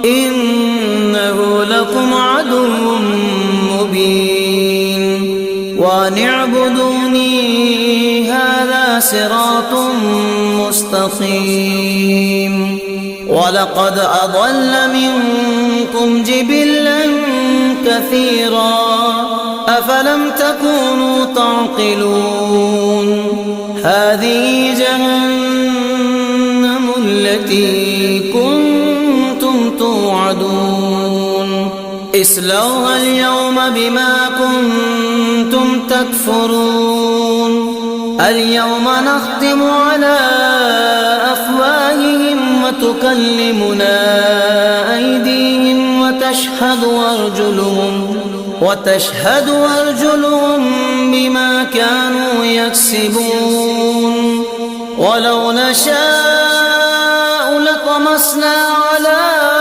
إنه لكم عدو مبين وأن اعبدوني هذا صراط مستقيم ولقد أضل منكم جبلا كثيرا أفلم تكونوا تعقلون هذه جهنم التي كنتم توعدون اصلوها اليوم بما كنتم تكفرون اليوم نختم على أفواههم وتكلمنا أيديهم وتشهد أرجلهم بما كانوا يكسبون ولو نشاء